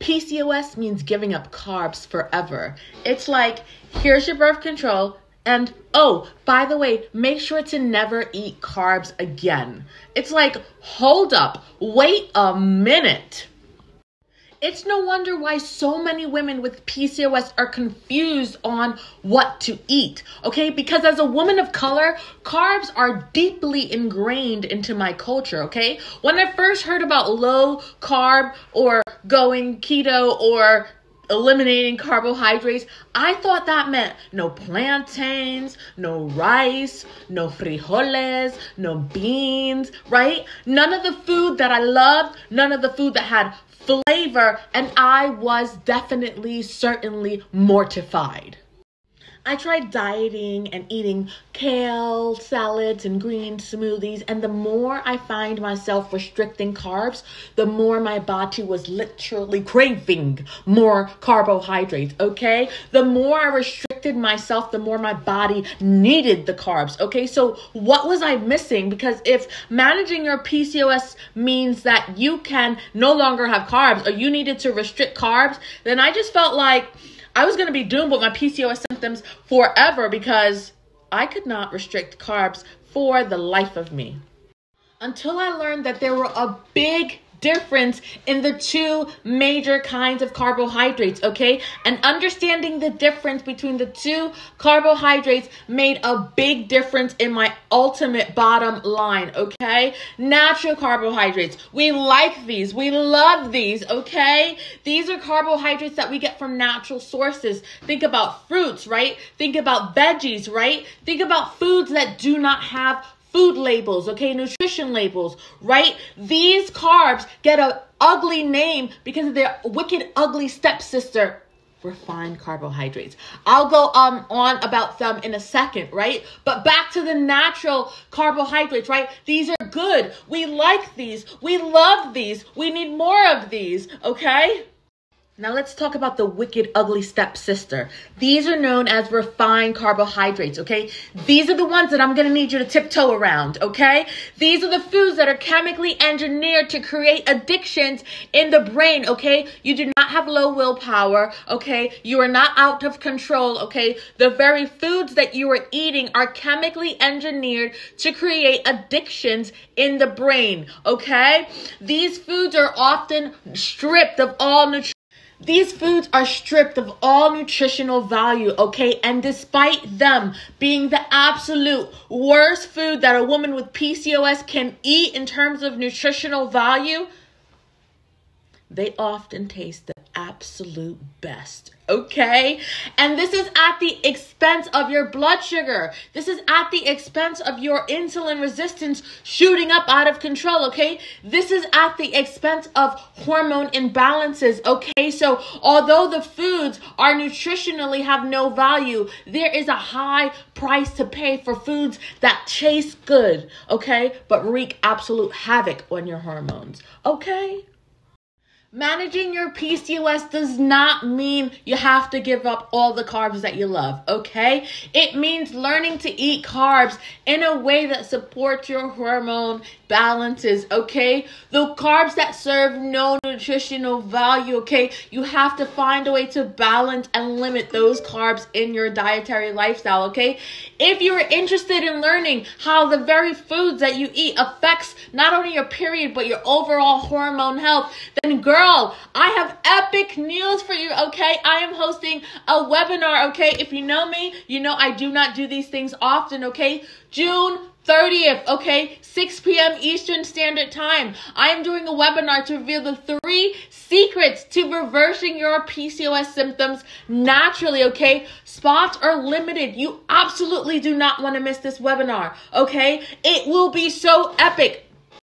PCOS means giving up carbs forever. It's like, here's your birth control, and oh, by the way, make sure to never eat carbs again. It's like, hold up, wait a minute. It's no wonder why so many women with PCOS are confused on what to eat, okay? Because as a woman of color, carbs are deeply ingrained into my culture, okay? When I first heard about low carb or going keto or eliminating carbohydrates, I thought that meant no plantains, no rice, no frijoles, no beans, right? None of the food that I loved, none of the food that had flavor, and I was certainly mortified. I tried dieting and eating kale, salads, and green smoothies, and the more I find myself restricting carbs, the more my body was literally craving more carbohydrates, okay? The more I restricted myself, the more my body needed the carbs, okay? So what was I missing? Because if managing your PCOS means that you can no longer have carbs or you needed to restrict carbs, then I just felt like I was going to be doomed with my PCOS symptoms forever because I could not restrict carbs for the life of me. Until I learned that there were a big difference in the two major kinds of carbohydrates, okay? And understanding the difference between the two carbohydrates made a big difference in my ultimate bottom line, okay? Natural carbohydrates. We like these. We love these, okay? These are carbohydrates that we get from natural sources. Think about fruits, right? Think about veggies, right? Think about foods that do not have food labels, okay, nutrition labels, right? These carbs get an ugly name because of their wicked, ugly stepsister, refined carbohydrates. I'll go on about them in a second, right? But back to the natural carbohydrates, right? These are good. We like these. We love these. We need more of these, okay? Now let's talk about the wicked, ugly stepsister. These are known as refined carbohydrates, okay? These are the ones that I'm going to need you to tiptoe around, okay? These are the foods that are chemically engineered to create addictions in the brain, okay? You do not have low willpower, okay? You are not out of control, okay? The very foods that you are eating are chemically engineered to create addictions in the brain, okay? These foods are often stripped of all nutrition. These foods are stripped of all nutritional value, okay? And despite them being the absolute worst food that a woman with PCOS can eat in terms of nutritional value, they often taste the absolute best, okay? And this is at the expense of your blood sugar. This is at the expense of your insulin resistance shooting up out of control, okay? This is at the expense of hormone imbalances, okay? So although the foods are nutritionally have no value, there is a high price to pay for foods that taste good, okay? But wreak absolute havoc on your hormones, okay? Managing your PCOS does not mean you have to give up all the carbs that you love, okay? It means learning to eat carbs in a way that supports your hormone balances, okay? The carbs that serve no nutritional value, okay? You have to find a way to balance and limit those carbs in your dietary lifestyle, okay? If you're interested in learning how the very foods that you eat affects not only your period, but your overall hormone health, then girl, I have epic news for you, okay? I am hosting a webinar, okay? If you know me, you know I do not do these things often, okay? June 30th, okay? 6 p.m. Eastern Standard Time. I am doing a webinar to reveal the 3 secrets to reversing your PCOS symptoms naturally, okay? Spots are limited. You absolutely do not want to miss this webinar, okay? It will be so epic.